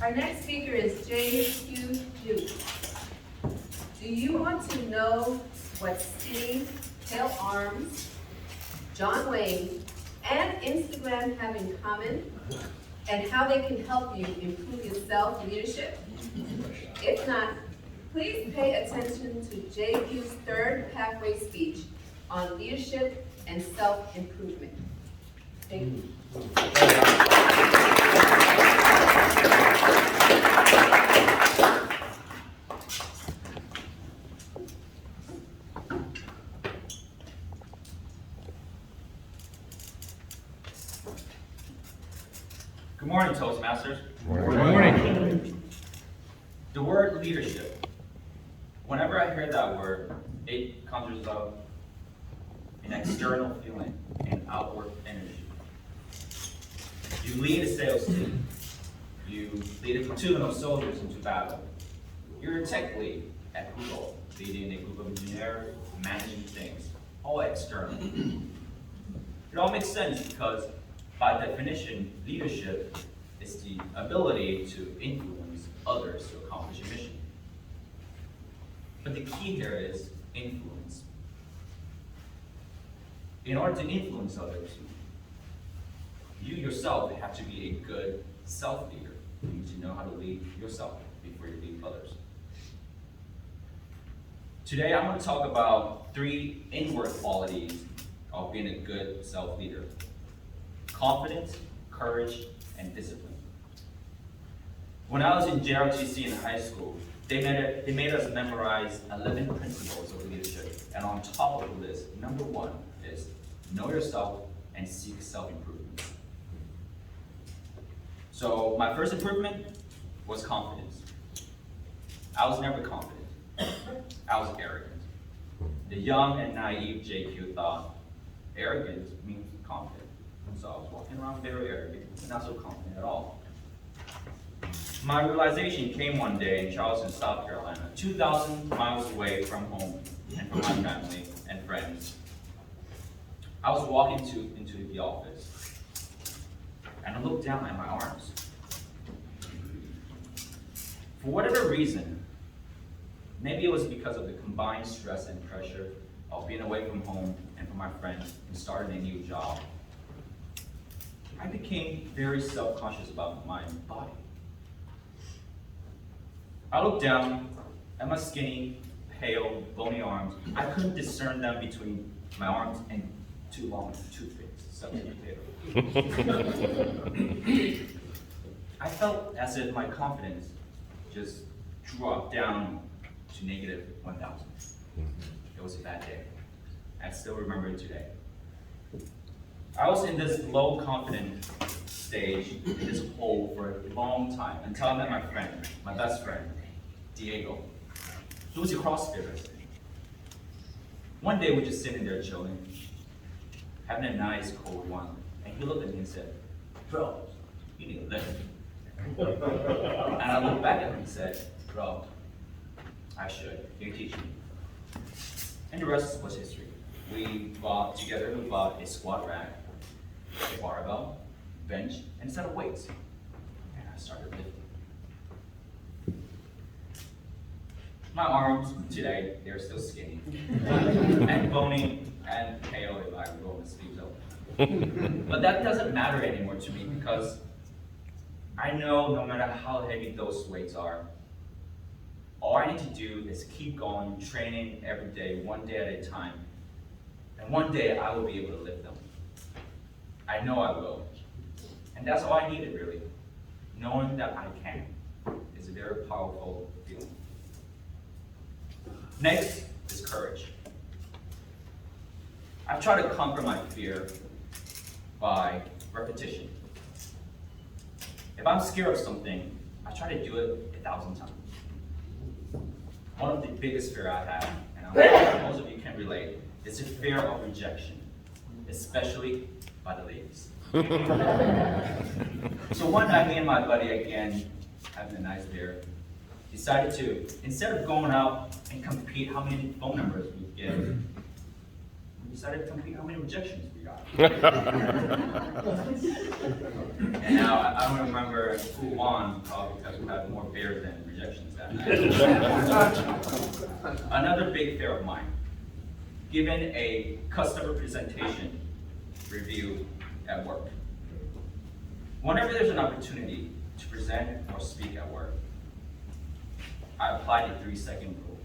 Our next speaker is J.Q. Duke. Do you want to know what Steve, Tail Arms, John Wayne, and Instagram have in common, and how they can help you improve your self-leadership? If not, please pay attention to JQ's third pathway speech on leadership and self-improvement. Thank you. Good morning, Toastmasters. Good morning. The word leadership. Whenever I hear that word, it conjures up an external feeling and outward energy. You lead a sales team. You lead a platoon of soldiers into battle. You're a tech lead at Google, leading a group of engineers, managing things, all external. It all makes sense because, by definition, leadership is the ability to influence others to accomplish a mission. But the key here is influence. In order to influence others, you yourself have to be a good self-leader. You need to know how to lead yourself before you lead others. Today, I'm going to talk about 3 inward qualities of being a good self-leader: confidence, courage, and discipline. When I was in JRTC in high school, they made us memorize 11 principles of leadership. And on top of the list, number 1 is know yourself and seek self-improvement. So my first improvement was confidence. I was never confident. I was arrogant. The young and naive JQ thought arrogant means confident. So I was walking around very arrogant, and not so confident at all. My realization came one day in Charleston, South Carolina, 2,000 miles away from home and from my family and friends. I was walking into the office, and I looked down at my arms. For whatever reason, maybe it was because of the combined stress and pressure of being away from home and from my friends and starting a new job, I became very self-conscious about my body. I looked down at my skinny, pale, bony arms. I couldn't discern them between my arms and 2 long toothpicks stuck in the potato. I felt as if my confidence just dropped down to negative 1,000. It was a bad day. I still remember it today. I was in this low confident stage, in this hole for a long time, until I met my friend, my best friend, Diego. He was a CrossFitter. One day we're just sitting there chilling, having a nice cold one, and he looked at me and said, "Bro, you need a lift." And I looked back at him and said, "Bro, I should. You teach me." And the rest was history. We bought a squat rack, a barbell, bench, and a set of weights. And I started lifting. My arms today, they're still skinny and bony and pale if I roll the sleeves up. But that doesn't matter anymore to me because I know no matter how heavy those weights are, all I need to do is keep going, training every day, one day at a time. And one day I will be able to lift them. I know I will. And that's all I needed, really. Knowing that I can is a very powerful feeling. Next is courage. I've tried to conquer my fear by repetition. If I'm scared of something, I try to do it 1,000 times. One of the biggest fear I have, and I'm sure most of you can relate, is the fear of rejection, especially by the ladies. So one night, me and my buddy, again, having a nice beer, decided to, instead of going out and compete how many phone numbers we get, we decided to compete how many rejections we got. And now I don't remember who won, probably because we had more bears than rejections that night. Another big fear of mine, given a customer presentation review at work. Whenever there's an opportunity to present or speak at work, I apply the 3-second rule.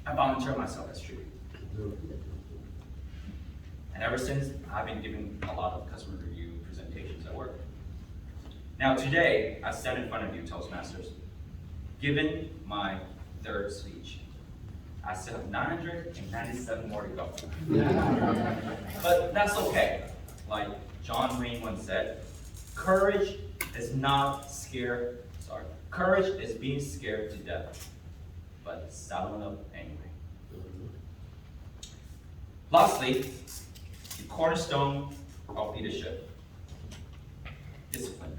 I volunteer myself as tribute. And ever since, I've been giving a lot of customer review presentations at work. Now today, I stand in front of you, Toastmasters, given my 3rd speech. I still have 997 more to go. But that's okay. Like John Wayne once said, courage is being scared to death, but saddling up anyway. Lastly, the cornerstone of leadership, discipline.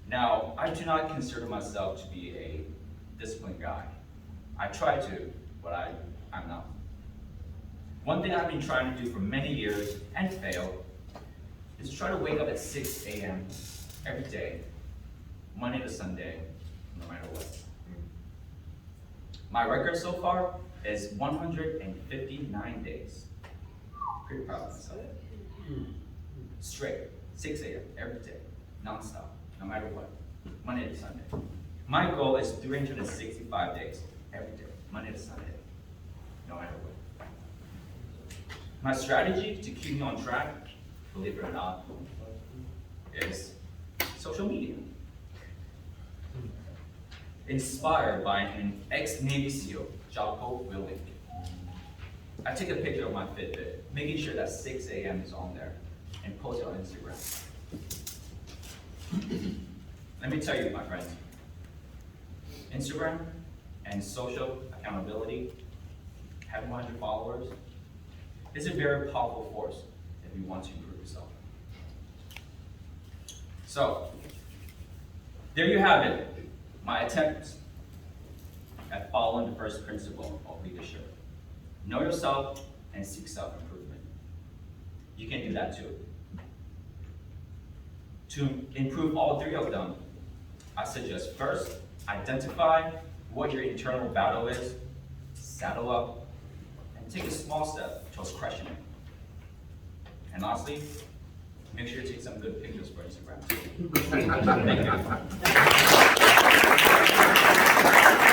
Now, I do not consider myself to be a disciplined guy. I try to, but I'm not. One thing I've been trying to do for many years and failed is try to wake up at 6 a.m. every day, Monday to Sunday, no matter what. My record so far is 159 days. Pretty proud of myself. Straight, 6 a.m. every day, non-stop, no matter what, Monday to Sunday. My goal is 365 days, every day, Monday to Sunday, no matter what. My strategy to keep me on track, believe it or not, is social media. Inspired by an ex-Navy SEAL, Jocko Willink. I take a picture of my Fitbit, making sure that 6 a.m. is on there, and post it on Instagram. Let me tell you, my friends, Instagram and social accountability, having 100 followers, is a very powerful force if you want to improve yourself. So, there you have it, my attempts at following the first principle of leadership. Know yourself and seek self-improvement. You can do that too. To improve all 3 of them, I suggest first, identify what your internal battle is, saddle up, and take a small step towards crushing it. And lastly, make sure to take some good pictures for Instagram. Thank you.